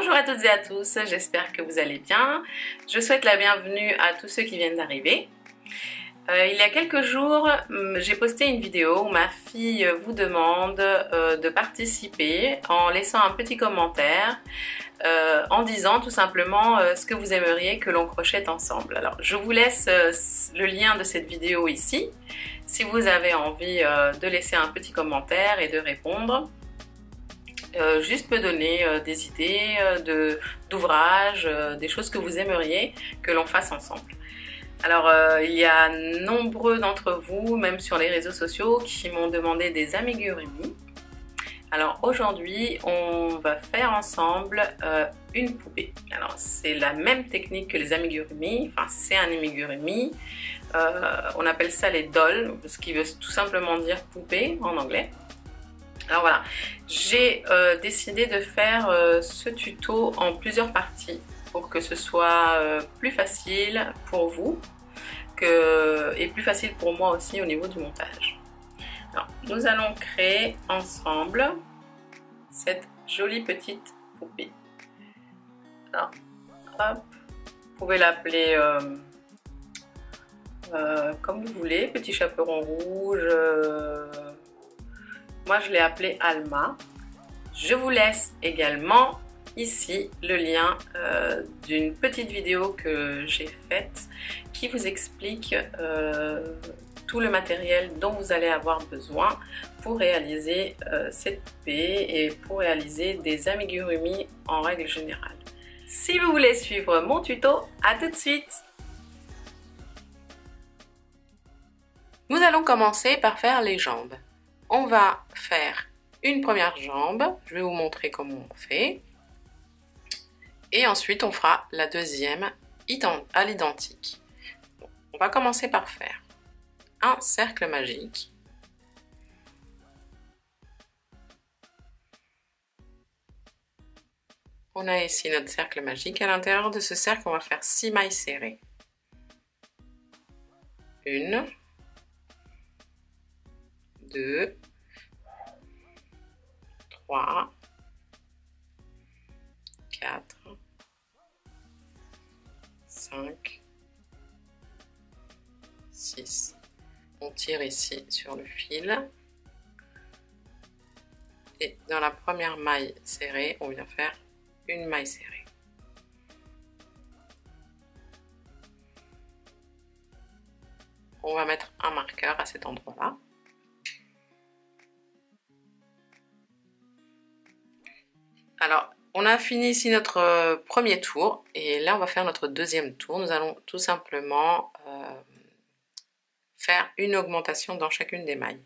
Bonjour à toutes et à tous, j'espère que vous allez bien. Je souhaite la bienvenue à tous ceux qui viennent d'arriver. Il y a quelques jours, j'ai posté une vidéo où ma fille vous demande de participer en laissant un petit commentaire en disant tout simplement ce que vous aimeriez que l'on crochette ensemble. Alors je vous laisse le lien de cette vidéo ici si vous avez envie de laisser un petit commentaire et de répondre. Juste me donner des idées d'ouvrages, des choses que vous aimeriez que l'on fasse ensemble. Alors il y a nombreux d'entre vous, même sur les réseaux sociaux, qui m'ont demandé des amigurumi. Alors aujourd'hui on va faire ensemble une poupée. Alors c'est la même technique que les amigurumi, enfin c'est un amigurumi. On appelle ça les dolls, ce qui veut tout simplement dire poupée en anglais. Alors voilà, j'ai décidé de faire ce tuto en plusieurs parties pour que ce soit plus facile pour vous et plus facile pour moi aussi au niveau du montage. Alors, nous allons créer ensemble cette jolie petite poupée. Alors, hop, vous pouvez l'appeler comme vous voulez, petit chaperon rouge. Moi, je l'ai appelé Alma. Je vous laisse également ici le lien d'une petite vidéo que j'ai faite qui vous explique tout le matériel dont vous allez avoir besoin pour réaliser cette poupée et pour réaliser des amigurumi en règle générale. Si vous voulez suivre mon tuto, à tout de suite! Nous allons commencer par faire les jambes. On va faire une première jambe, je vais vous montrer comment on fait. Et ensuite on fera la deuxième à l'identique. Bon, on va commencer par faire un cercle magique. On a ici notre cercle magique. À l'intérieur de ce cercle, on va faire 6 mailles serrées. 1, 2, 3, 4, 5, 6. On tire ici sur le fil. Et dans la première maille serrée, on vient faire une maille serrée. On va mettre un marqueur à cet endroit-là. Alors, on a fini ici notre premier tour et là on va faire notre deuxième tour. Nous allons tout simplement faire une augmentation dans chacune des mailles.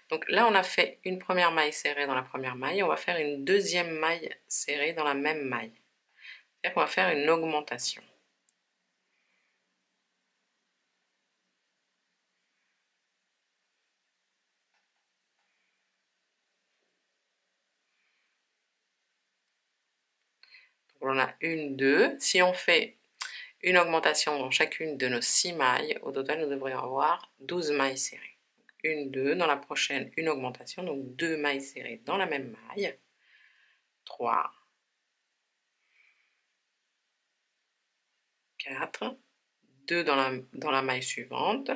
Donc là on a fait une première maille serrée dans la première maille, on va faire une deuxième maille serrée dans la même maille. C'est-à-dire qu'on va faire une augmentation. On a une, deux. Si on fait une augmentation dans chacune de nos 6 mailles, au total nous devrions avoir 12 mailles serrées. Une, deux, dans la prochaine une augmentation, donc 2 mailles serrées dans la même maille. 3, 4, 2 dans la maille suivante,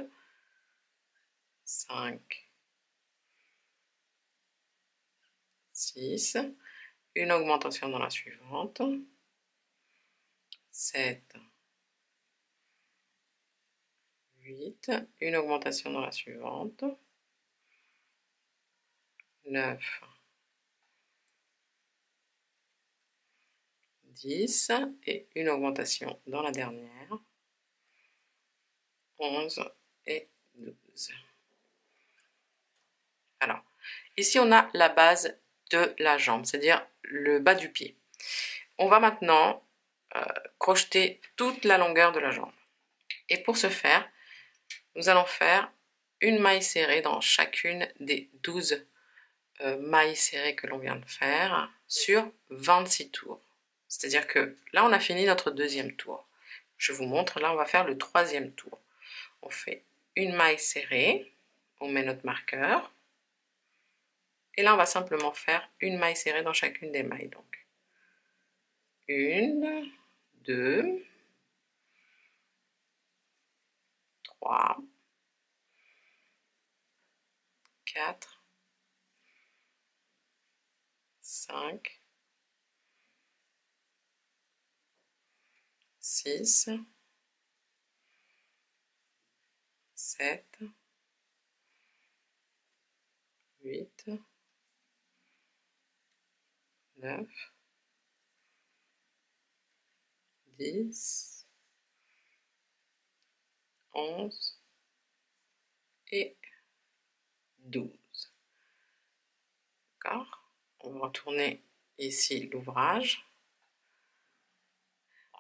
5, 6, une augmentation dans la suivante, 7, 8, une augmentation dans la suivante, 9, 10 et une augmentation dans la dernière, 11 et 12. Alors, ici on a la base de la jambe, c'est-à-dire le bas du pied. On va maintenant crocheter toute la longueur de la jambe. Et pour ce faire, nous allons faire une maille serrée dans chacune des 12 mailles serrées que l'on vient de faire sur 26 tours. C'est-à-dire que là, on a fini notre deuxième tour. Je vous montre, là, on va faire le troisième tour. On fait une maille serrée, on met notre marqueur. Et là, on va simplement faire une maille serrée dans chacune des mailles. Donc, 1, 2, 3, 4, 5, 6, 7, 8, 9, 10, 11 et 12. D'accord? On va retourner ici l'ouvrage.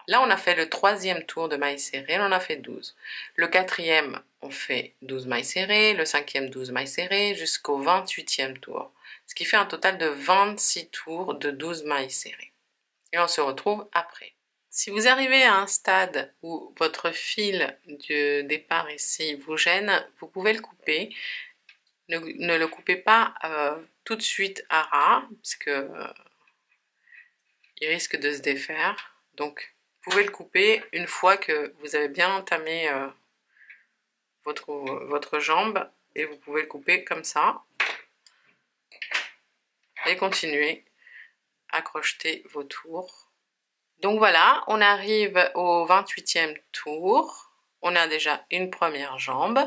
Là, on a fait le troisième tour de mailles serrées, on en a fait 12. Le quatrième, on fait 12 mailles serrées, le cinquième, 12 mailles serrées, jusqu'au 28e tour. Ce qui fait un total de 26 tours de 12 mailles serrées. Et on se retrouve après. Si vous arrivez à un stade où votre fil du départ ici vous gêne, vous pouvez le couper. Ne le coupez pas tout de suite à ras, parce que il risque de se défaire. Donc, vous pouvez le couper une fois que vous avez bien entamé votre jambe, et vous pouvez le couper comme ça. Et continuer à crocheter vos tours. Donc voilà, on arrive au 28e tour. On a déjà une première jambe.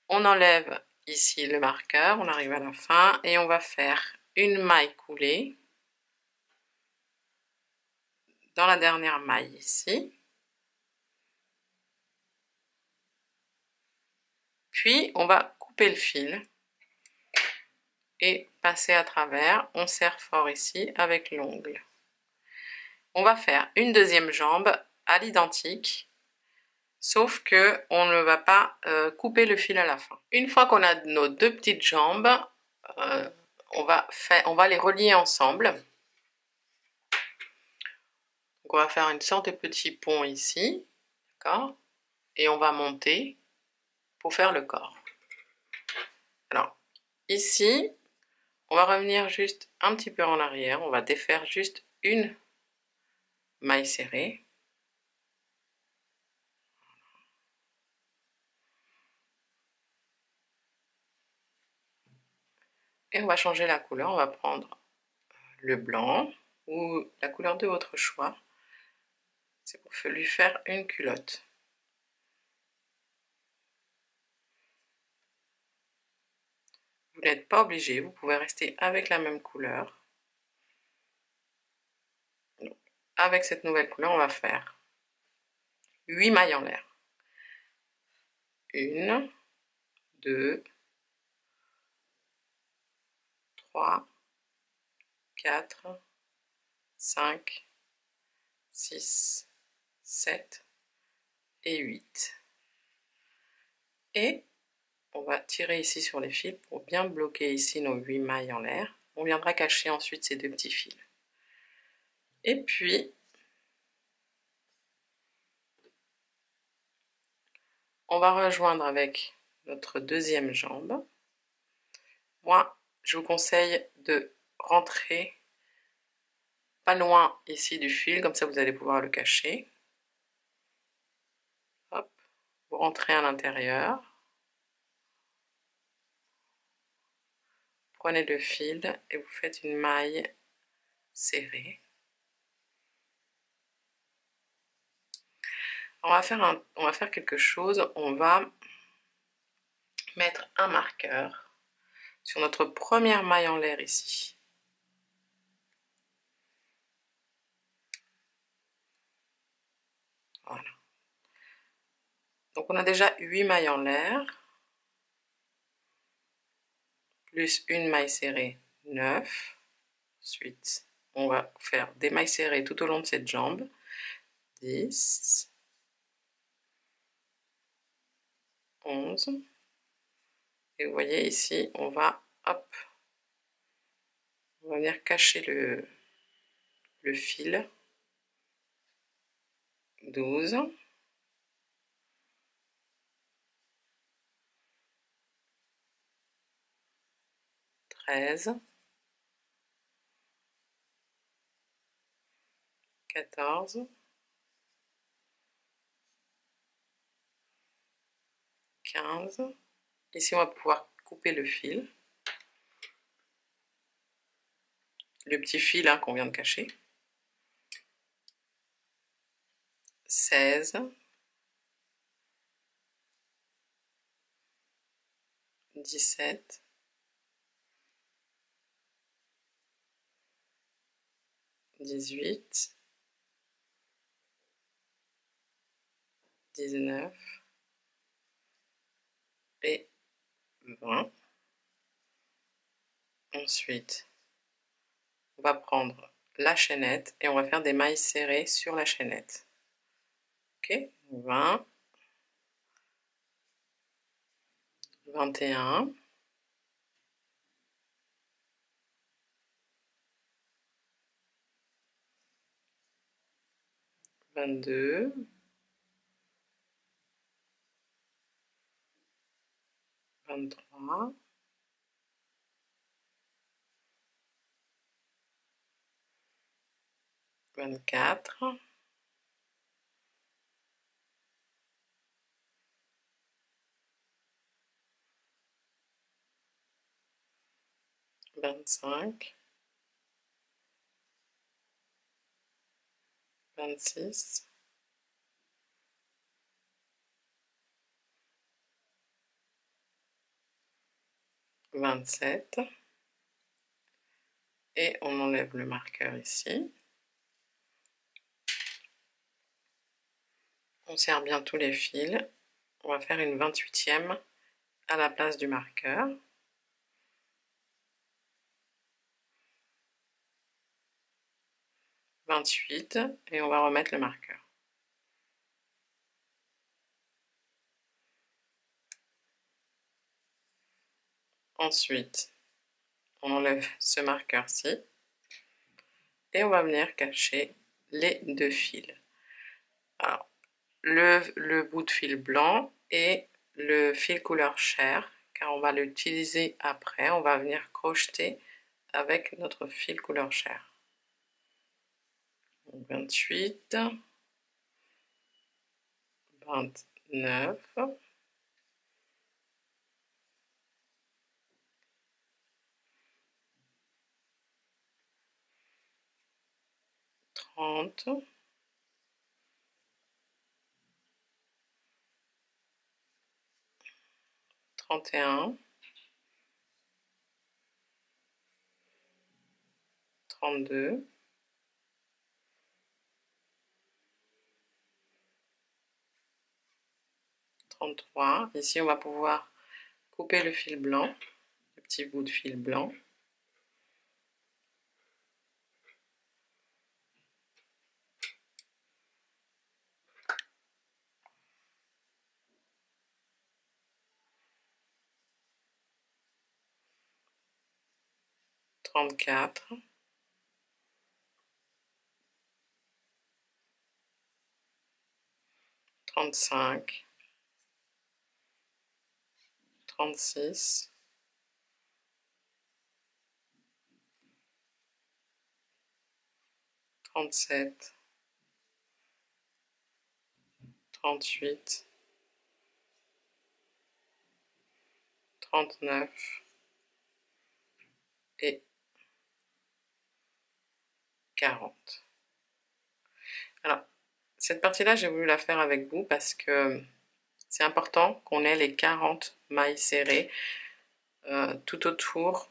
On enlève ici le marqueur, on arrive à la fin et on va faire une maille coulée dans la dernière maille ici. Puis on va couper le fil et passer à travers. On serre fort ici avec l'ongle. On va faire une deuxième jambe à l'identique, sauf que on ne va pas couper le fil à la fin. Une fois qu'on a nos deux petites jambes, on va les relier ensemble. Donc on va faire une sorte de petit pont ici, d'accord? Et on va monter pour faire le corps. Alors, ici, on va revenir juste un petit peu en arrière, on va défaire juste une maille serrée. Et on va changer la couleur, on va prendre le blanc ou la couleur de votre choix. C'est pour lui faire une culotte. Vous n'êtes pas obligé, vous pouvez rester avec la même couleur. Donc, avec cette nouvelle couleur, on va faire 8 mailles en l'air. 1, 2, 3, 4, 5, 6, 7 et 8. Et on va tirer ici sur les fils pour bien bloquer ici nos 8 mailles en l'air. On viendra cacher ensuite ces deux petits fils. Et puis, on va rejoindre avec notre deuxième jambe. Moi, je vous conseille de rentrer pas loin ici du fil, comme ça vous allez pouvoir le cacher. Hop, vous rentrez à l'intérieur. Prenez le fil et vous faites une maille serrée. On va faire quelque chose, on va mettre un marqueur sur notre première maille en l'air ici. Voilà. Donc on a déjà 8 mailles en l'air, plus une maille serrée, 9. Ensuite, on va faire des mailles serrées tout au long de cette jambe, 10, 11. Et vous voyez ici, on va, hop, on va venir cacher le fil, 12. 13, 14, 15. Ici, on va pouvoir couper le fil. Le petit fil hein, qu'on vient de cacher. 16, 17, 18, 19 et 20. Ensuite, on va prendre la chaînette et on va faire des mailles serrées sur la chaînette. Ok, 20, 21, 22, 23, 24, 25, 26, 27 et on enlève le marqueur ici. On serre bien tous les fils. On va faire une 28e à la place du marqueur. 28 et on va remettre le marqueur. Ensuite, on enlève ce marqueur-ci et on va venir cacher les deux fils. Alors, le bout de fil blanc et le fil couleur chair, car on va l'utiliser après. On va venir crocheter avec notre fil couleur chair. 28, 29, 30, 31, 32, 33. Ici, on va pouvoir couper le fil blanc, le petit bout de fil blanc. 34, 35, 36, 37, 38, 39 et 40. Alors, cette partie-là, j'ai voulu la faire avec vous parce que c'est important qu'on ait les 40 mailles serrées tout autour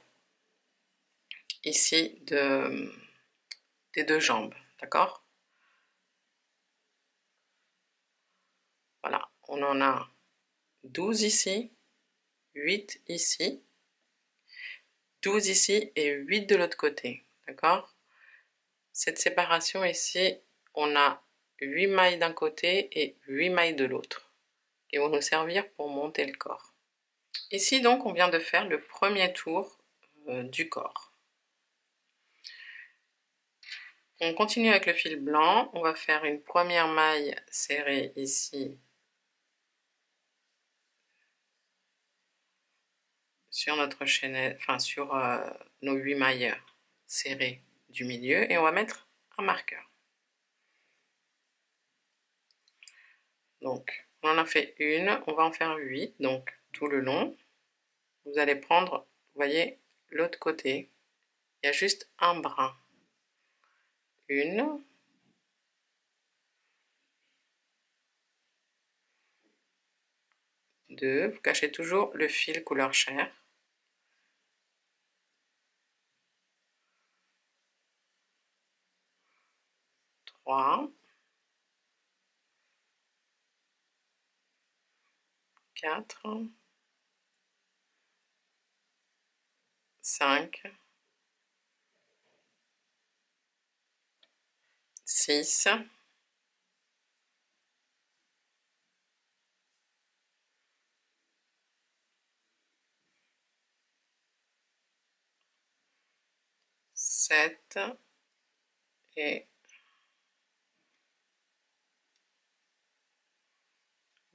ici des deux jambes, d'accord? Voilà, on en a 12 ici, 8 ici, 12 ici et 8 de l'autre côté, d'accord? Cette séparation ici, on a 8 mailles d'un côté et 8 mailles de l'autre, qui vont nous servir pour monter le corps. Ici donc, on vient de faire le premier tour du corps. On continue avec le fil blanc, on va faire une première maille serrée ici sur notre chaînette, enfin sur nos 8 mailles serrées du milieu et on va mettre un marqueur. Donc, on en a fait une, on va en faire 8, donc tout le long. Vous allez prendre, vous voyez, l'autre côté. Il y a juste un brin. Une. Deux. Vous cachez toujours le fil couleur chair. 3. 4. 5. 6. 7 et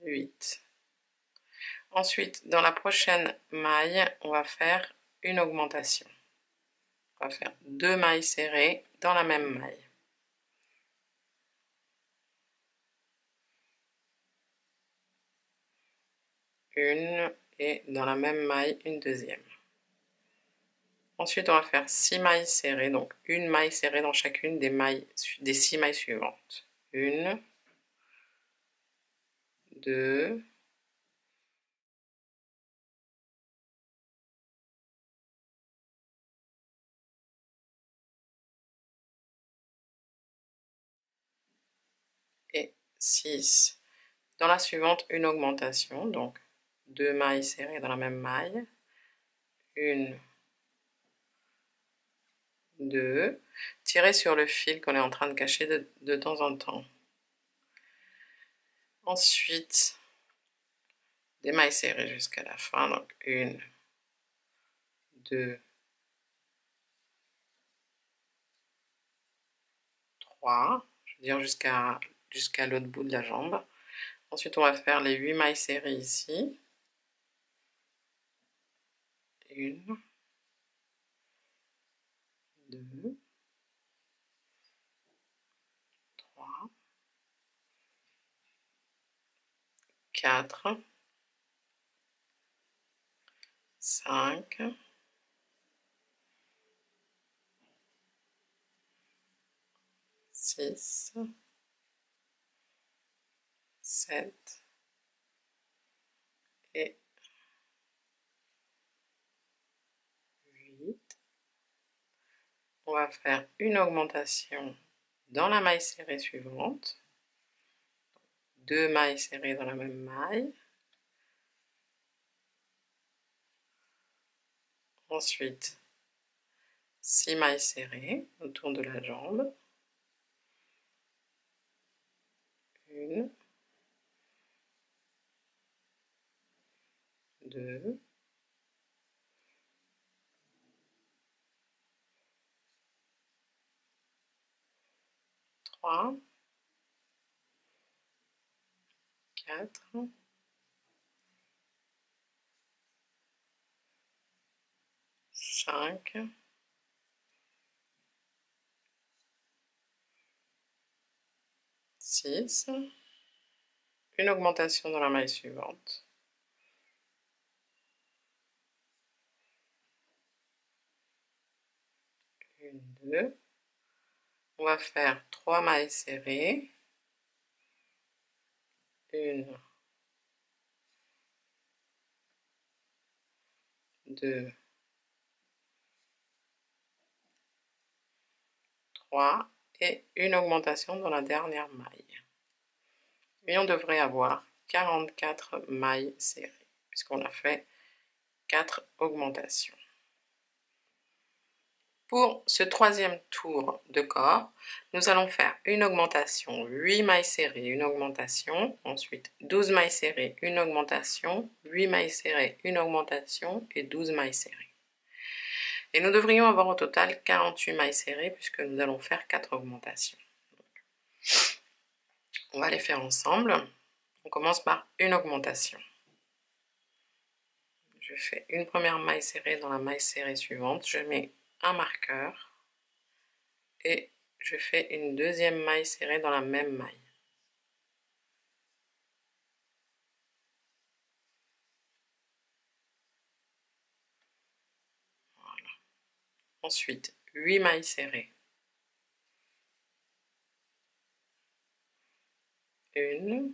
8. Ensuite, dans la prochaine maille, on va faire une augmentation. On va faire 2 mailles serrées dans la même maille. Une et dans la même maille, une deuxième. Ensuite, on va faire 6 mailles serrées, donc une maille serrée dans chacune des 6 mailles suivantes. 1, 2, 6. Dans la suivante, une augmentation, donc 2 mailles serrées dans la même maille. 1, 2. Tirez sur le fil qu'on est en train de cacher de temps en temps. Ensuite, des mailles serrées jusqu'à la fin, donc 1, 2, 3, je veux dire jusqu'à l'autre bout de la jambe. Ensuite, on va faire les 8 mailles serrées ici. 1, 2, 3, 4, 5, 6, 7 et 8. On va faire une augmentation dans la maille serrée suivante. 2 mailles serrées dans la même maille. Ensuite, 6 mailles serrées autour de la jambe. 1, 2, 3, 4, 5, 6, une augmentation dans la maille suivante. 1, 2. On va faire 3 mailles serrées. 1, 2, 3 et une augmentation dans la dernière maille. Et on devrait avoir 44 mailles serrées, puisqu'on a fait 4 augmentations. Pour ce troisième tour de corps, nous allons faire une augmentation, 8 mailles serrées, une augmentation, ensuite 12 mailles serrées, une augmentation, 8 mailles serrées, une augmentation et 12 mailles serrées. Et nous devrions avoir au total 48 mailles serrées puisque nous allons faire 4 augmentations. On va les faire ensemble. On commence par une augmentation. Je fais une première maille serrée dans la maille serrée suivante. Je mets un marqueur et je fais une deuxième maille serrée dans la même maille. Ensuite, 8 mailles serrées. 1,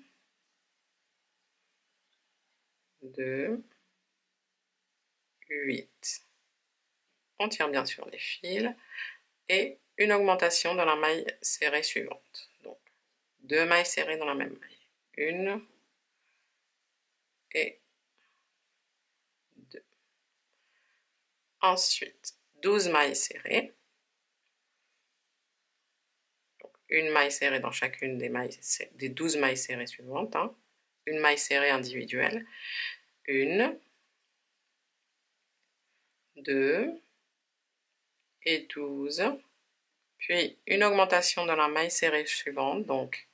2, 8. On tire bien sûr les fils et une augmentation dans la maille serrée suivante. Donc, 2 mailles serrées dans la même maille. 1 et 2. Ensuite, 12 mailles serrées. Donc, une maille serrée dans chacune des 12 mailles serrées suivantes. Hein. Une maille serrée individuelle. 1, 2 et 12. Puis, une augmentation dans la maille serrée suivante. Donc,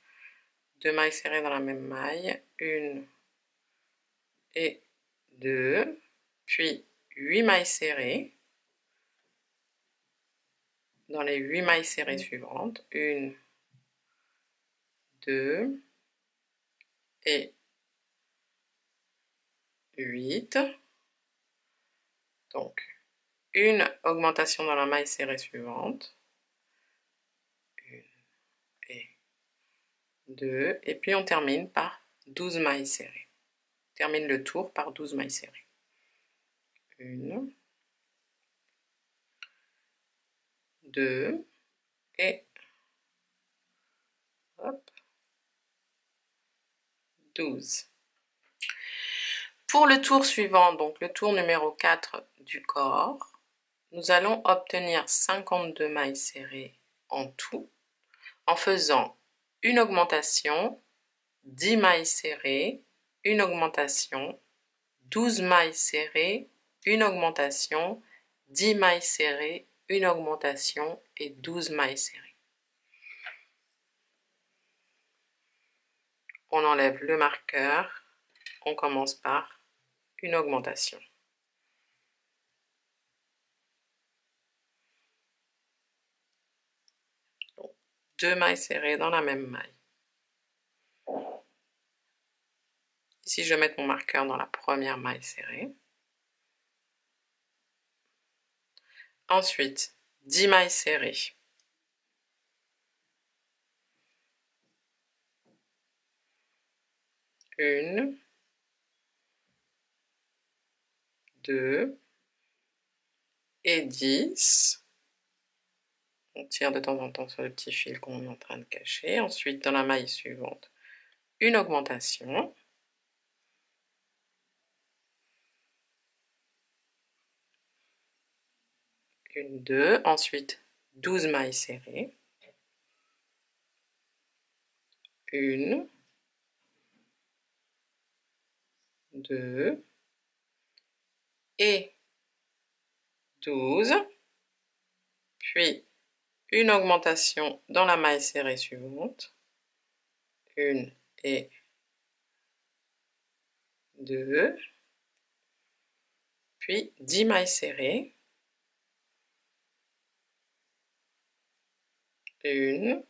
2 mailles serrées dans la même maille. 1 et 2. Puis, 8 mailles serrées. Dans les 8 mailles serrées suivantes, 1, 2 et 8. Donc, une augmentation dans la maille serrée suivante, 1 et 2, et puis on termine par 12 mailles serrées. On termine le tour par 12 mailles serrées. 1, 2 et hop, 12. Pour le tour suivant, donc le tour numéro 4 du corps, nous allons obtenir 52 mailles serrées en tout, en faisant une augmentation, 10 mailles serrées, une augmentation, 12 mailles serrées, une augmentation, 10 mailles serrées, une augmentation et 12 mailles serrées. On enlève le marqueur, on commence par une augmentation. Donc, 2 mailles serrées dans la même maille. Ici, je vais mettre mon marqueur dans la première maille serrée. Ensuite, 10 mailles serrées. Une, 2 et 10. On tire de temps en temps sur le petit fil qu'on est en train de cacher. Ensuite, dans la maille suivante, une augmentation. Une, 2. Ensuite, 12 mailles serrées. Une, 2 et 12. Puis, une augmentation dans la maille serrée suivante. 1 et 2. Puis, 10 mailles serrées. 1,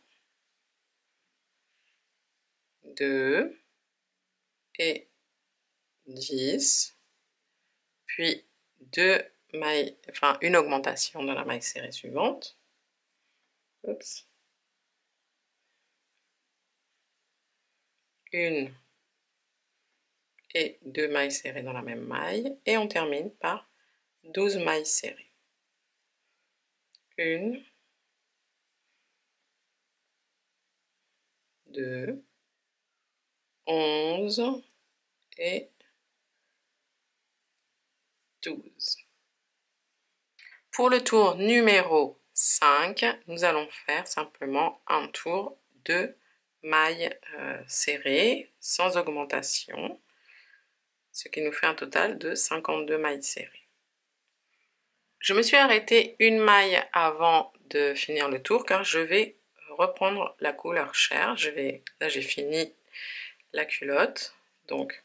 2 et 10. Puis, une augmentation dans la maille serrée suivante. Oups. 1 et 2 mailles serrées dans la même maille. Et on termine par 12 mailles serrées. 1, 2, 11 et 12. Pour le tour numéro 5, nous allons faire simplement un tour de mailles serrées sans augmentation, ce qui nous fait un total de 52 mailles serrées. Je me suis arrêtée une maille avant de finir le tour car je vais reprendre la couleur chair. Là j'ai fini la culotte, donc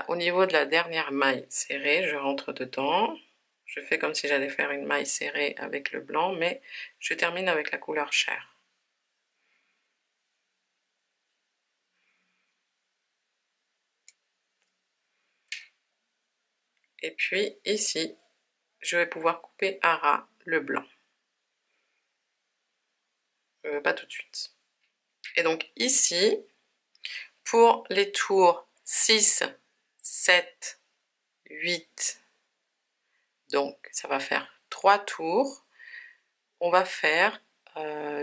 au niveau de la dernière maille serrée, je rentre dedans. Je fais comme si j'allais faire une maille serrée avec le blanc, mais je termine avec la couleur chair. Et puis ici, je vais pouvoir couper à ras le blanc. Pas tout de suite. Et donc ici, pour les tours 6, 7, 8, donc ça va faire 3 tours, on va faire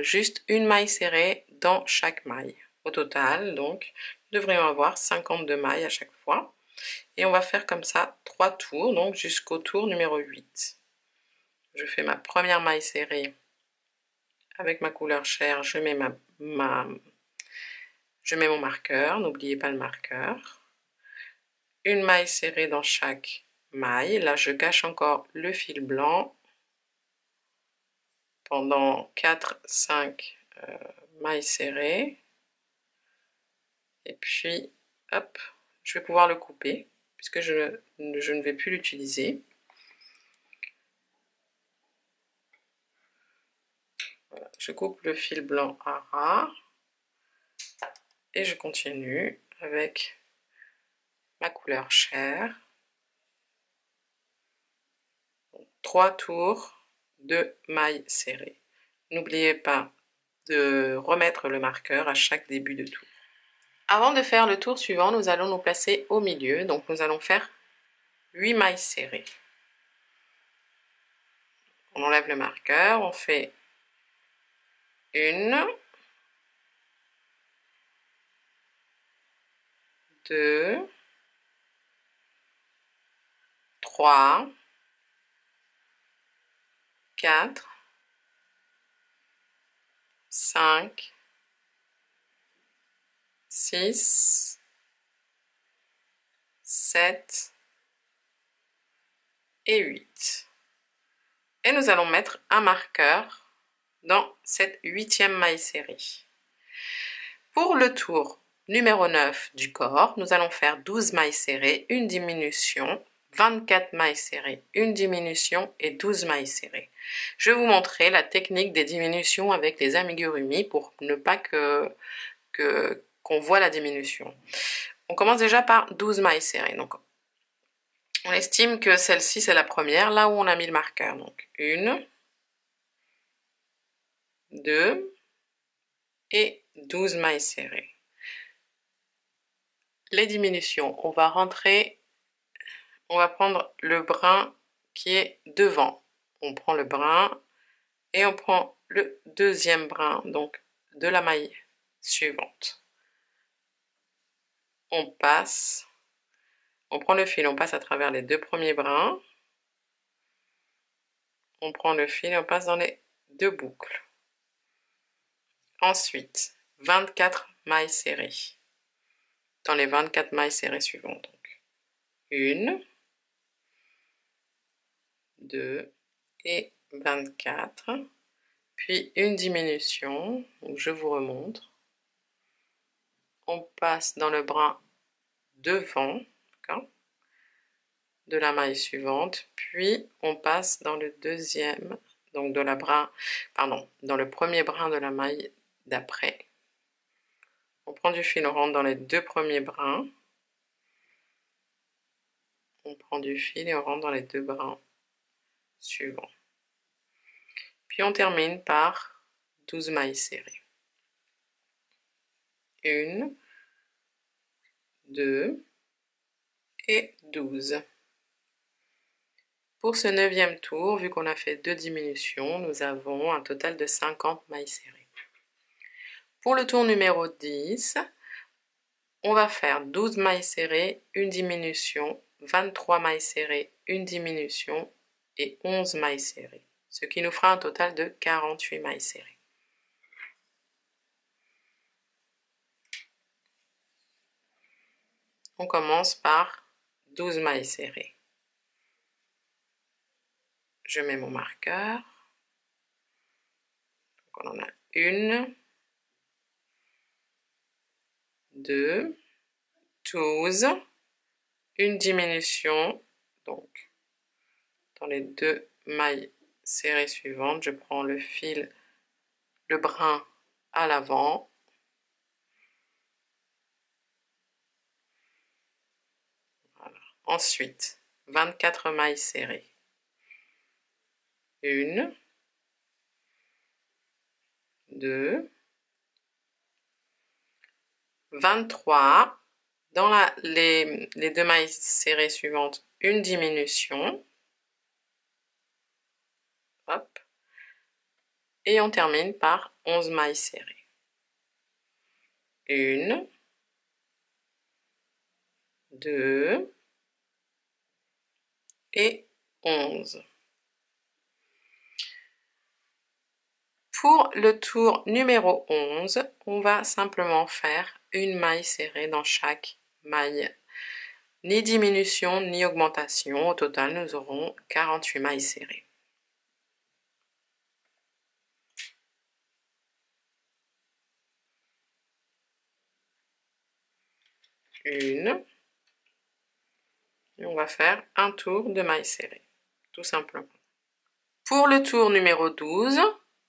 juste une maille serrée dans chaque maille. Au total, donc, nous devrions avoir 52 mailles à chaque fois. Et on va faire comme ça 3 tours, donc jusqu'au tour numéro 8. Je fais ma première maille serrée avec ma couleur chair, je mets je mets mon marqueur, n'oubliez pas le marqueur. Une maille serrée dans chaque maille. Là, je cache encore le fil blanc pendant 4-5 mailles serrées. Et puis, hop, je vais pouvoir le couper puisque je ne vais plus l'utiliser. Voilà, je coupe le fil blanc à ras et je continue avec ma couleur chair. 3 tours de mailles serrées. N'oubliez pas de remettre le marqueur à chaque début de tour. Avant de faire le tour suivant, nous allons nous placer au milieu. Donc nous allons faire 8 mailles serrées. On enlève le marqueur, on fait 1, 2, 3, 4, 5, 6, 7 et 8. Et nous allons mettre un marqueur dans cette 8e maille serrée. Pour le tour numéro 9 du corps, nous allons faire 12 mailles serrées, une diminution, 24 mailles serrées, une diminution et 12 mailles serrées. Je vais vous montrer la technique des diminutions avec les amigurumi pour ne pas qu'on voit la diminution. On commence déjà par 12 mailles serrées. Donc, on estime que celle-ci, c'est la première, là où on a mis le marqueur. Donc, 1, 2 et 12 mailles serrées. Les diminutions, on va prendre le brin qui est devant. On prend le brin et on prend le deuxième brin, donc de la maille suivante. On prend le fil, on passe à travers les 2 premiers brins. On prend le fil et on passe dans les 2 boucles. Ensuite, 24 mailles serrées. Dans les 24 mailles serrées suivantes. Donc, 1, 2 et 24. Puis une diminution, donc je vous remontre. On passe dans le brin devant, de la maille suivante, puis on passe dans le deuxième, donc dans le premier brin de la maille d'après. On prend du fil, on rentre dans les 2 premiers brins. On prend du fil et on rentre dans les 2 brins suivants. Puis on termine par 12 mailles serrées. 1, 2 et 12. Pour ce 9e tour, vu qu'on a fait 2 diminutions, nous avons un total de 50 mailles serrées. Pour le tour numéro 10, on va faire 12 mailles serrées, une diminution, 23 mailles serrées, une diminution et 11 mailles serrées. Ce qui nous fera un total de 48 mailles serrées. On commence par 12 mailles serrées. Je mets mon marqueur. Donc on en a 1, 2, 12, une diminution, donc dans les 2 mailles serrées suivantes, je prends le fil, le brin à l'avant. Voilà. Ensuite, 24 mailles serrées. 1, 2, 23. Dans les deux mailles serrées suivantes, une diminution. Hop. Et on termine par 11 mailles serrées. 1, 2 et 11. Pour le tour numéro 11, on va simplement faire une maille serrée dans chaque maille. Ni diminution, ni augmentation. Au total, nous aurons 48 mailles serrées. Une. Et on va faire un tour de mailles serrées, tout simplement. Pour le tour numéro 12,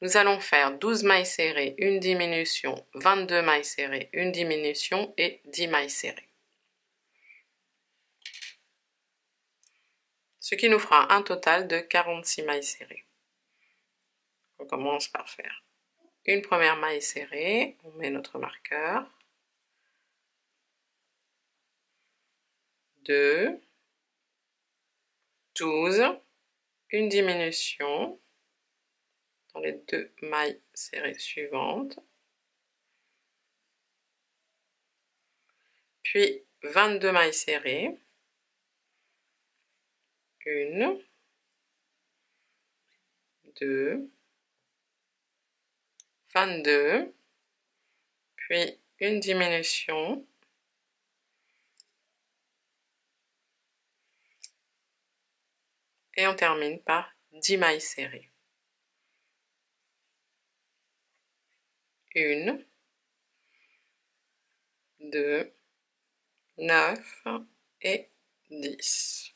nous allons faire 12 mailles serrées, une diminution, 22 mailles serrées, une diminution et 10 mailles serrées. Ce qui nous fera un total de 46 mailles serrées. On commence par faire une première maille serrée, on met notre marqueur. 2, 12, une diminution dans les deux mailles serrées suivantes. Puis 22 mailles serrées. 1, 2, 22, puis une diminution, et on termine par 10 mailles serrées. 1, 2, 9 et 10.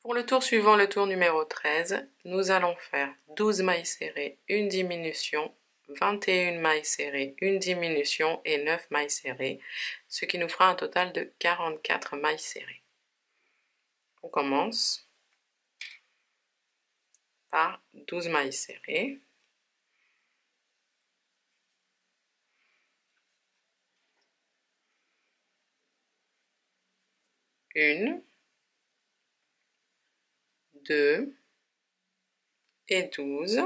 Pour le tour suivant, le tour numéro 13, nous allons faire 12 mailles serrées, une diminution, 21 mailles serrées, une diminution et 9 mailles serrées, ce qui nous fera un total de 44 mailles serrées. On commence par 12 mailles serrées. 1, 2 et 12.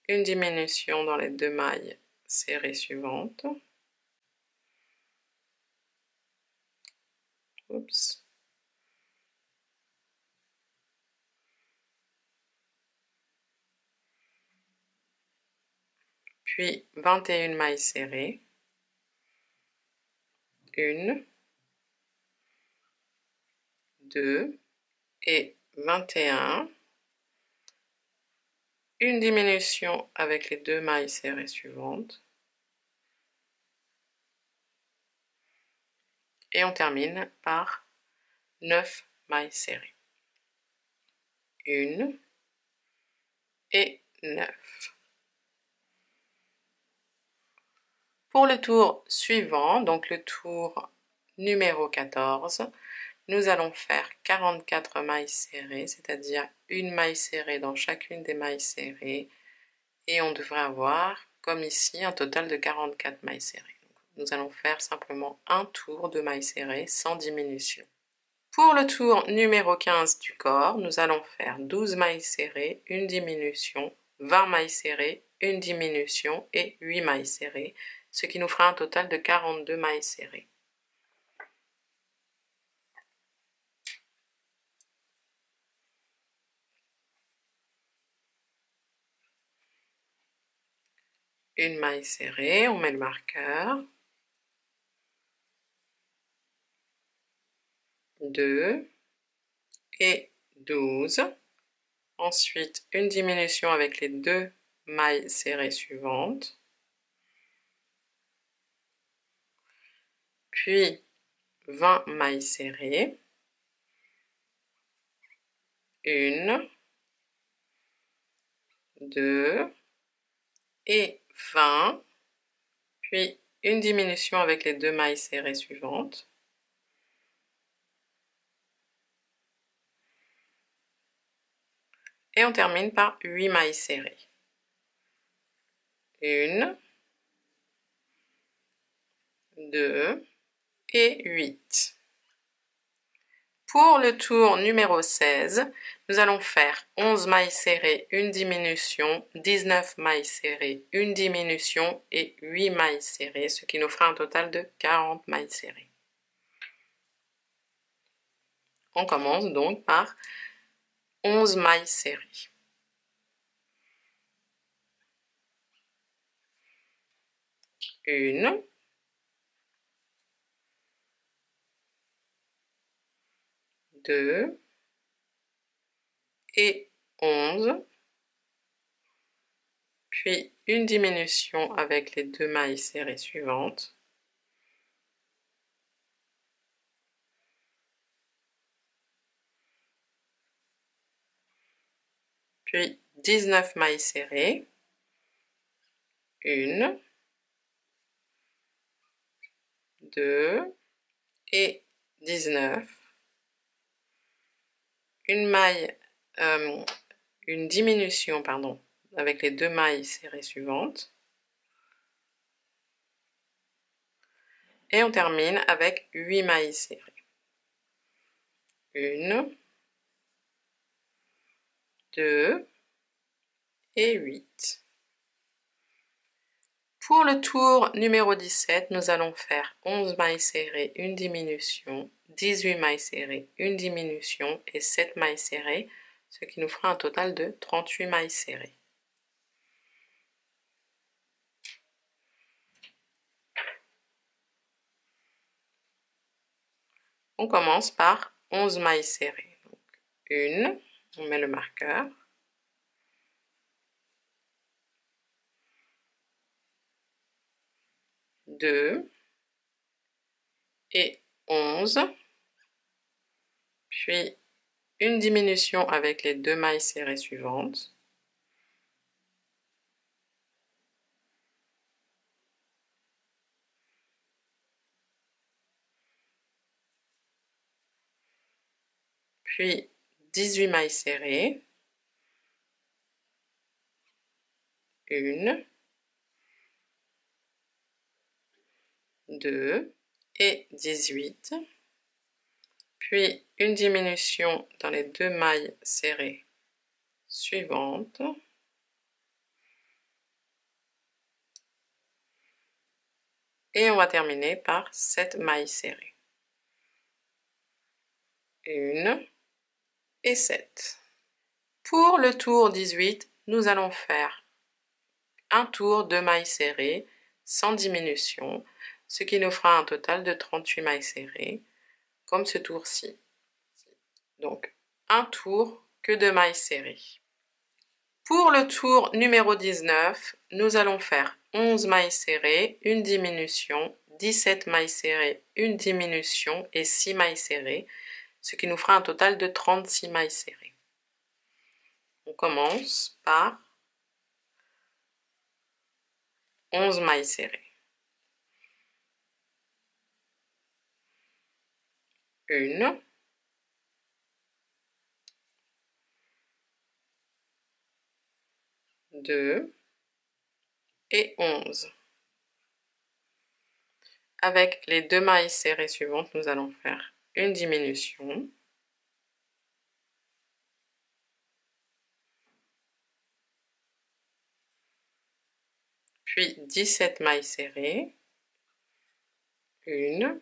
Une diminution dans les deux mailles serrées suivantes. Oups. Puis 21 mailles serrées. 1, 2 et 21. Une diminution avec les deux mailles serrées suivantes. Et on termine par 9 mailles serrées. 1 et 9. Pour le tour suivant, donc le tour numéro 14, nous allons faire 44 mailles serrées, c'est-à-dire une maille serrée dans chacune des mailles serrées. Et on devrait avoir, comme ici, un total de 44 mailles serrées. Donc, nous allons faire simplement un tour de mailles serrées sans diminution. Pour le tour numéro 15 du corps, nous allons faire 12 mailles serrées, une diminution, 20 mailles serrées, une diminution et 8 mailles serrées, ce qui nous fera un total de 42 mailles serrées. Une maille serrée, on met le marqueur. 2 et 12. Ensuite, une diminution avec les deux mailles serrées suivantes. Puis 20 mailles serrées. 1, 2 et 20. Puis une diminution avec les deux mailles serrées suivantes. Et on termine par 8 mailles serrées. 1, 2 et 8. Pour le tour numéro 16, nous allons faire 11 mailles serrées, une diminution, 19 mailles serrées, une diminution et 8 mailles serrées, ce qui nous fera un total de 40 mailles serrées. On commence donc par 11 mailles serrées. 1, 2 et 11, puis une diminution avec les 2 mailles serrées suivantes, puis 19 mailles serrées, 1, 2 et 19, une diminution avec les 2 mailles serrées suivantes, et on termine avec 8 mailles serrées. 1, 2 et 8. Pour le tour numéro 17, nous allons faire 11 mailles serrées, une diminution, 18 mailles serrées, une diminution et 7 mailles serrées, ce qui nous fera un total de 38 mailles serrées. On commence par 11 mailles serrées. Donc, 1, on met le marqueur. 2 et 11, puis une diminution avec les 2 mailles serrées suivantes, puis 18 mailles serrées, 1, 2 et 18, puis une diminution dans les 2 mailles serrées suivantes, et on va terminer par 7 mailles serrées. 1 et 7. Pour le tour 18, nous allons faire un tour de mailles serrées sans diminution, ce qui nous fera un total de 38 mailles serrées, comme ce tour-ci. Donc, un tour que de mailles serrées. Pour le tour numéro 19, nous allons faire 11 mailles serrées, une diminution, 17 mailles serrées, une diminution et 6 mailles serrées, ce qui nous fera un total de 36 mailles serrées. On commence par 11 mailles serrées. 1, 2 et 11. Avec les 2 mailles serrées suivantes, nous allons faire une diminution, puis 17 mailles serrées, 1,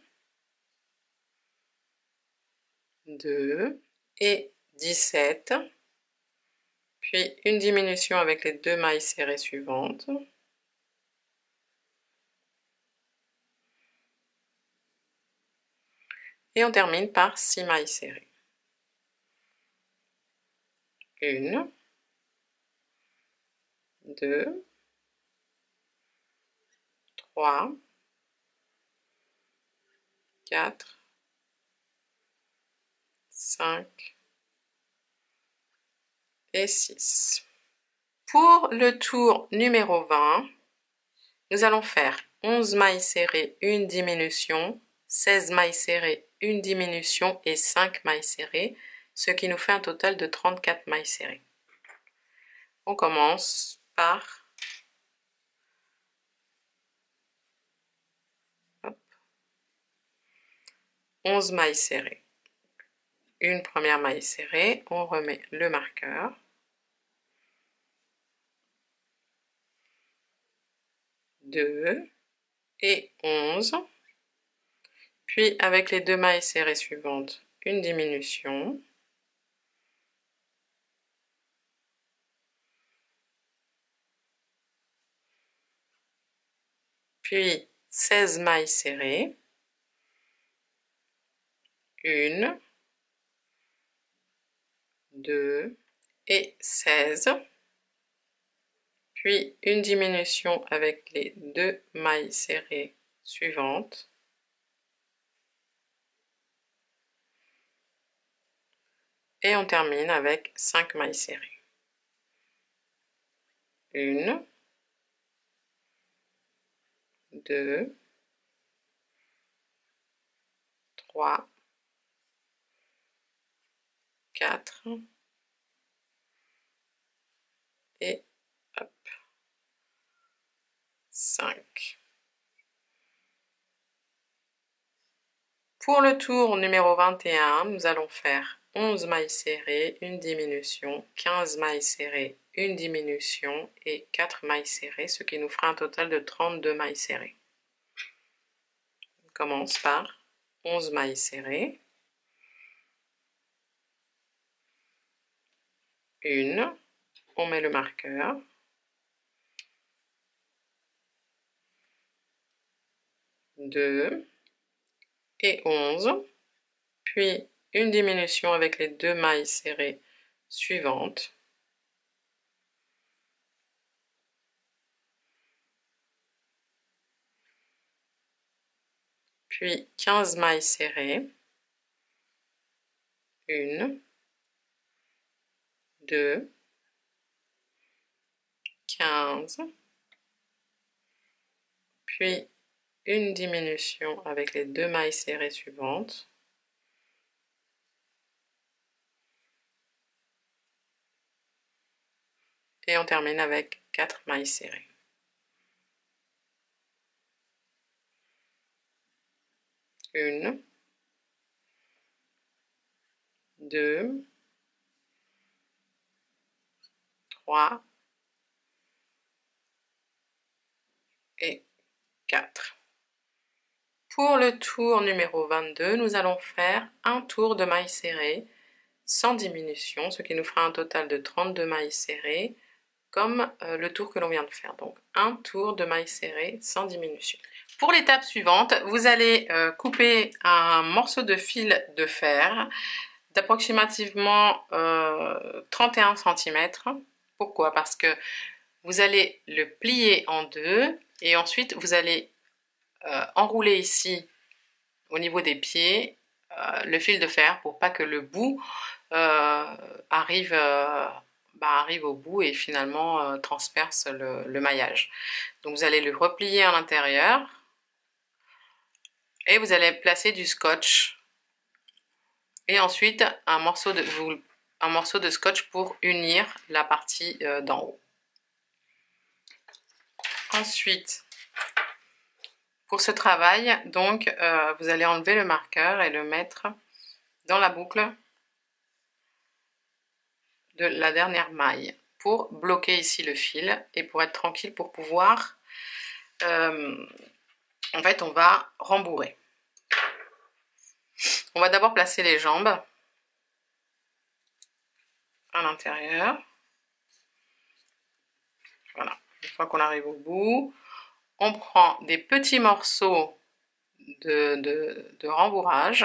2 et 17, puis une diminution avec les 2 mailles serrées suivantes, et on termine par 6 mailles serrées. 1, 2, 3, 4, 5 et 6. Pour le tour numéro 20, nous allons faire 11 mailles serrées, une diminution, 16 mailles serrées, une diminution et 5 mailles serrées, ce qui nous fait un total de 34 mailles serrées. On commence par 11 mailles serrées. Une première maille serrée, on remet le marqueur. Deux et 11. Puis avec les deux mailles serrées suivantes, une diminution. Puis 16 mailles serrées. Une, 2 et 16. Puis une diminution avec les deux mailles serrées suivantes. Et on termine avec 5 mailles serrées. Une, 2, 3, 4 et hop, 5. Pour le tour numéro 21, nous allons faire 11 mailles serrées, une diminution, 15 mailles serrées, une diminution et 4 mailles serrées, ce qui nous fera un total de 32 mailles serrées. On commence par 11 mailles serrées. Une, on met le marqueur. 2 et 11. Puis une diminution avec les deux mailles serrées suivantes. Puis 15 mailles serrées. Une, 2, 15. Puis une diminution avec les deux mailles serrées suivantes. Et on termine avec 4 mailles serrées. Une, 2, 3 et 4. Pour le tour numéro 22, nous allons faire un tour de mailles serrées sans diminution, ce qui nous fera un total de 32 mailles serrées, comme le tour que l'on vient de faire. Donc un tour de mailles serrées sans diminution. Pour l'étape suivante, vous allez couper un morceau de fil de fer d'approximativement 31 cm. Pourquoi? Parce que vous allez le plier en deux et ensuite vous allez enrouler ici au niveau des pieds le fil de fer pour pas que le bout arrive au bout et finalement transperce le maillage. Donc vous allez le replier à l'intérieur et vous allez placer du scotch et ensuite un morceau de scotch pour unir la partie d'en haut. Ensuite, pour ce travail, donc, vous allez enlever le marqueur et le mettre dans la boucle de la dernière maille pour bloquer ici le fil et pour être tranquille pour pouvoir, en fait, on va rembourrer. On va d'abord placer les jambes à l'intérieur. Voilà, une fois qu'on arrive au bout, on prend des petits morceaux de rembourrage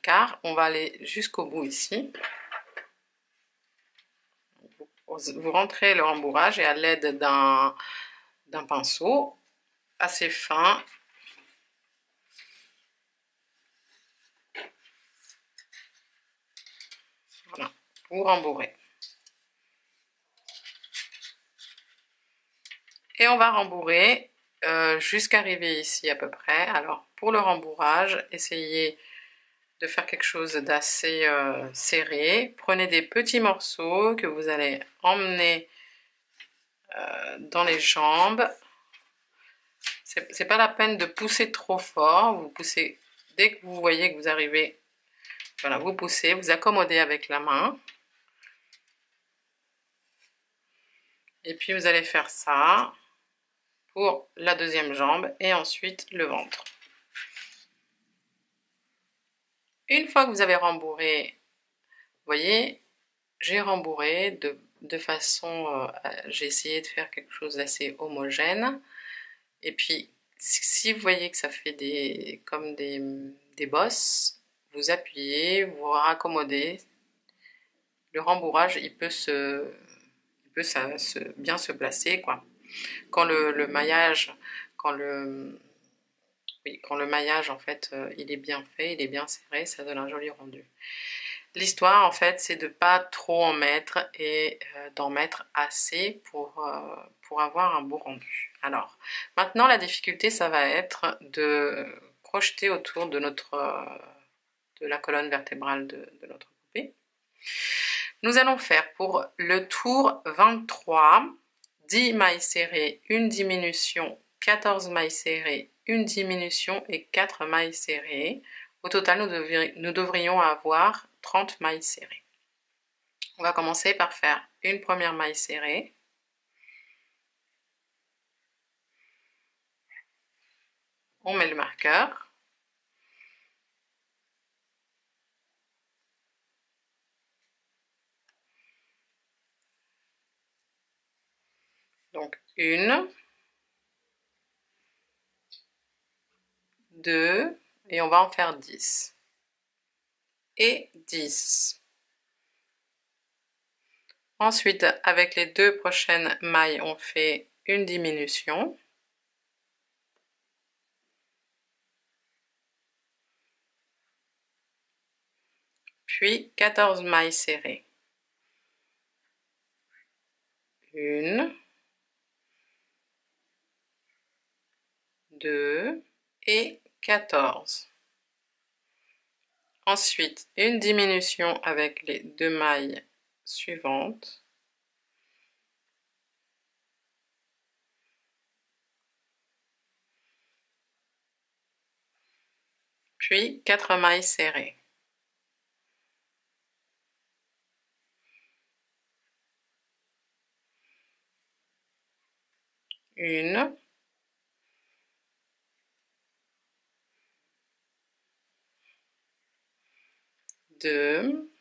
car on va aller jusqu'au bout ici. Vous rentrez le rembourrage et à l'aide d'un pinceau assez fin, voilà, vous rembourrez. Et on va rembourrer jusqu'à arriver ici à peu près. Alors pour le rembourrage, essayez de faire quelque chose d'assez serré. Prenez des petits morceaux que vous allez emmener dans les jambes. C'est pas la peine de pousser trop fort. Vous poussez dès que vous voyez que vous arrivez. Voilà, vous poussez, vous accommodez avec la main. Et puis vous allez faire ça pour la deuxième jambe et ensuite le ventre. Une fois que vous avez rembourré, vous voyez, j'ai rembourré de façon, j'ai essayé de faire quelque chose d'assez homogène. Et puis, si vous voyez que ça fait comme des bosses, vous appuyez, vous raccommodez. Le rembourrage, il peut bien se placer, quoi. Quand le maillage, quand le maillage, en fait, il est bien fait, il est bien serré, ça donne un joli rendu. L'histoire, en fait, c'est de pas trop en mettre et d'en mettre assez pour avoir un beau rendu. Alors, maintenant, la difficulté, ça va être de crocheter autour de la colonne vertébrale de notre poupée. Nous allons faire pour le tour 23, 10 mailles serrées, une diminution, 14 mailles serrées, une diminution et 4 mailles serrées. Au total, nous devrions avoir 30 mailles serrées. On va commencer par faire une première maille serrée. On met le marqueur. Donc, 1, 2, et on va en faire 10. Et 10. Ensuite, avec les deux prochaines mailles, on fait une diminution. Puis 14 mailles serrées. 1, 2 et 14. Ensuite, une diminution avec les deux mailles suivantes. Puis 4 mailles serrées. 1, 2,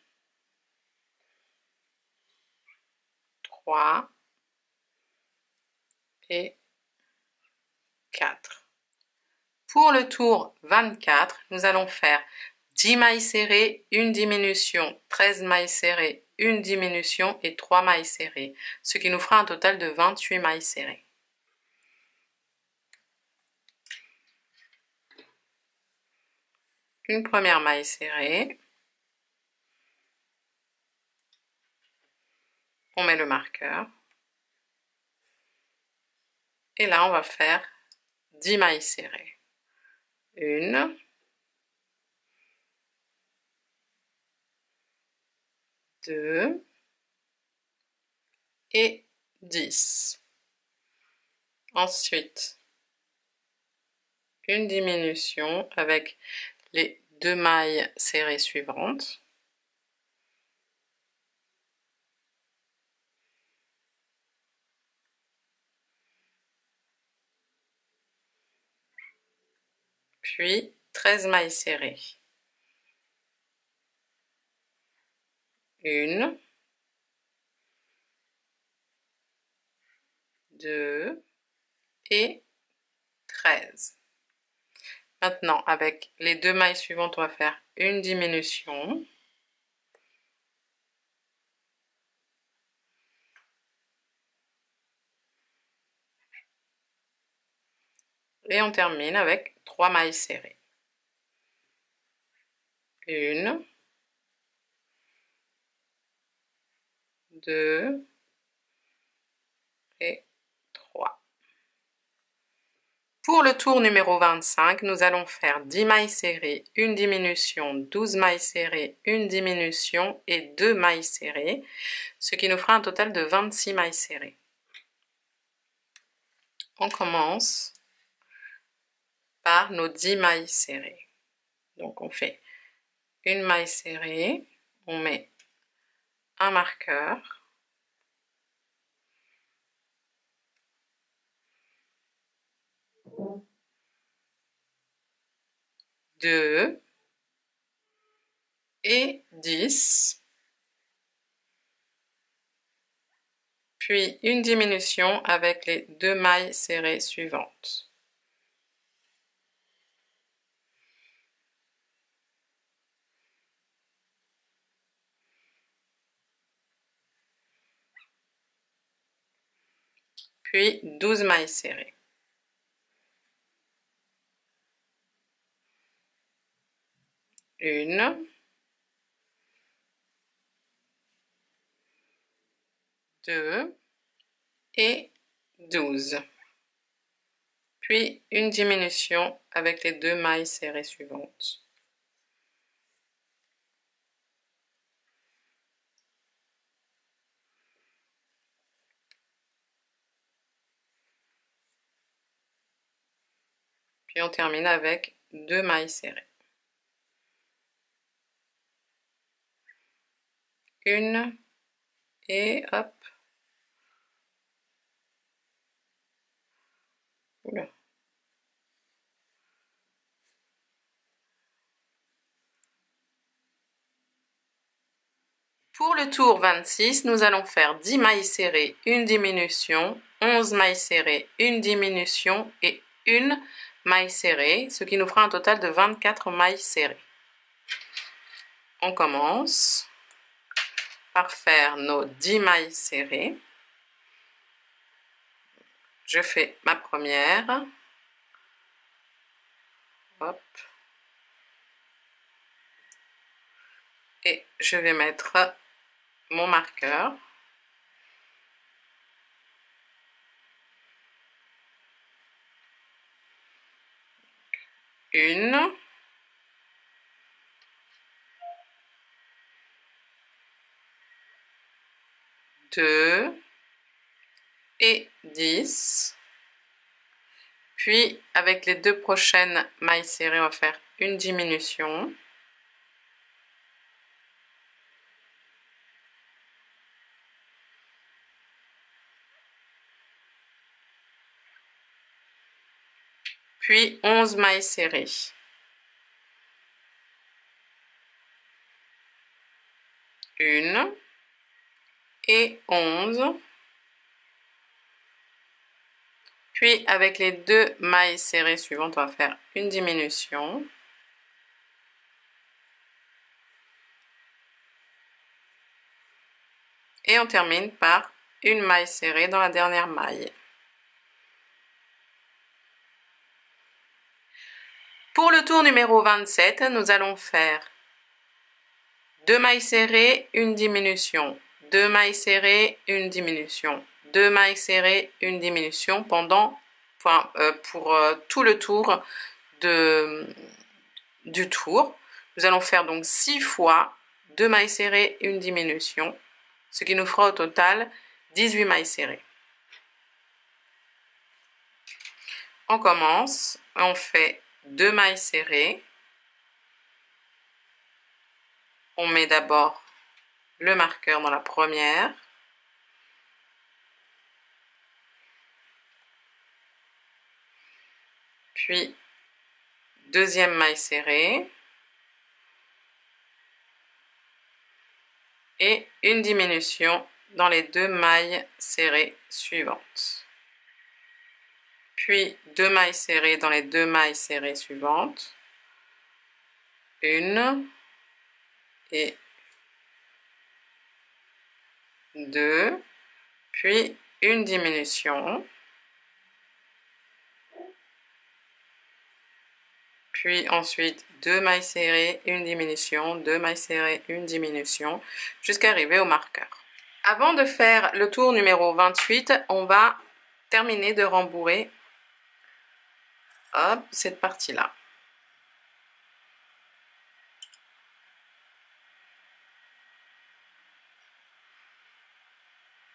3 et 4. Pour le tour 24, nous allons faire 10 mailles serrées, une diminution, 13 mailles serrées, une diminution et 3 mailles serrées, ce qui nous fera un total de 28 mailles serrées. Une première maille serrée. On met le marqueur. Et là, on va faire 10 mailles serrées. 1, 2 et 10. Ensuite, une diminution avec les deux mailles serrées suivantes. Puis 13 mailles serrées. 1, 2 et 13. Maintenant, avec les deux mailles suivantes, on va faire une diminution. Et on termine avec 3 mailles serrées. 1, 2 et 3. Pour le tour numéro 25, nous allons faire 10 mailles serrées, une diminution, 12 mailles serrées, une diminution et 2 mailles serrées, ce qui nous fera un total de 26 mailles serrées. on commence par nos 10 mailles serrées. Donc on fait une maille serrée, on met un marqueur, deux et 10, puis une diminution avec les 2 mailles serrées suivantes. Puis 12 mailles serrées. Une, deux et 12. Puis une diminution avec les 2 mailles serrées suivantes. Puis on termine avec 2 mailles serrées. Une et hop. Oula. Pour le tour 26, nous allons faire 10 mailles serrées, une diminution, 11 mailles serrées, une diminution et une maille serrée, ce qui nous fera un total de 24 mailles serrées. On commence par faire nos 10 mailles serrées. Je fais ma première. Hop. Et je vais mettre mon marqueur. Une. Deux. Et 10. Puis, avec les 2 prochaines mailles serrées, on va faire une diminution. Puis 11 mailles serrées. Une et 11. Puis avec les 2 mailles serrées suivantes, on va faire une diminution. Et on termine par une maille serrée dans la dernière maille. Pour le tour numéro 27, nous allons faire 2 mailles serrées, une diminution, 2 mailles serrées, une diminution, 2 mailles serrées, une diminution pendant pour tout le tour du tour. Nous allons faire donc 6 fois 2 mailles serrées, une diminution, ce qui nous fera au total 18 mailles serrées. On commence, on fait 2 mailles serrées. On met d'abord le marqueur dans la première. Puis, deuxième maille serrée. Et une diminution dans les 2 mailles serrées suivantes. Puis 2 mailles serrées dans les 2 mailles serrées suivantes. Une et 2. Puis une diminution. Puis ensuite 2 mailles serrées, une diminution, 2 mailles serrées, une diminution, jusqu'à arriver au marqueur. Avant de faire le tour numéro 28, on va terminer de rembourrer cette partie-là.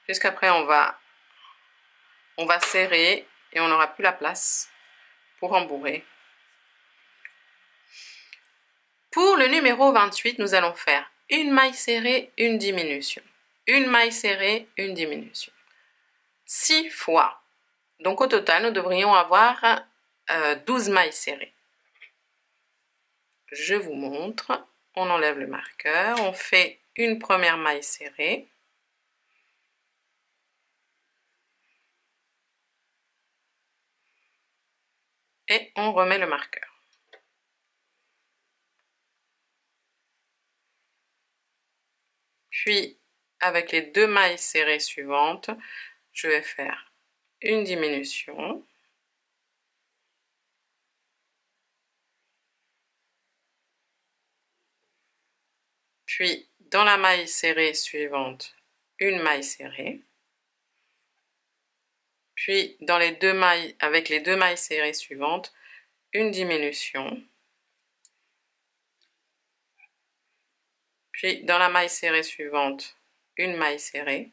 Puisqu'après on va serrer et on n'aura plus la place pour embourrer. Pour le numéro 28, nous allons faire une maille serrée, une diminution. Une maille serrée, une diminution. 6 fois. Donc au total, nous devrions avoir 12 mailles serrées. Je vous montre. On enlève le marqueur. On fait une première maille serrée. Et on remet le marqueur. Puis, avec les 2 mailles serrées suivantes, je vais faire une diminution. Puis, dans la maille serrée suivante, une maille serrée. Puis, dans les 2 mailles, avec les 2 mailles serrées suivantes, une diminution. Puis, dans la maille serrée suivante, une maille serrée.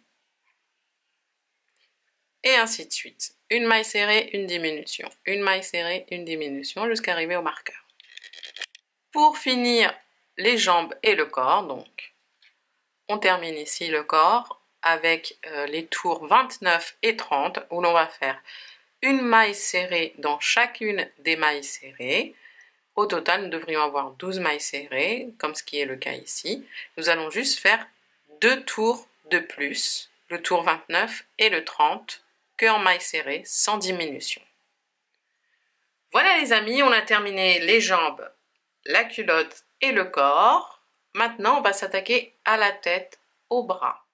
Et ainsi de suite. Une maille serrée, une diminution. Une maille serrée, une diminution, jusqu'à arriver au marqueur. Pour finir les jambes et le corps, donc, on termine ici le corps avec les tours 29 et 30, où l'on va faire une maille serrée dans chacune des mailles serrées. Au total, nous devrions avoir 12 mailles serrées, comme ce qui est le cas ici. Nous allons juste faire 2 tours de plus, le tour 29 et le 30, que en mailles serrées, sans diminution. Voilà les amis, on a terminé les jambes, la culotte et le corps. Maintenant, on va s'attaquer à la tête, aux bras.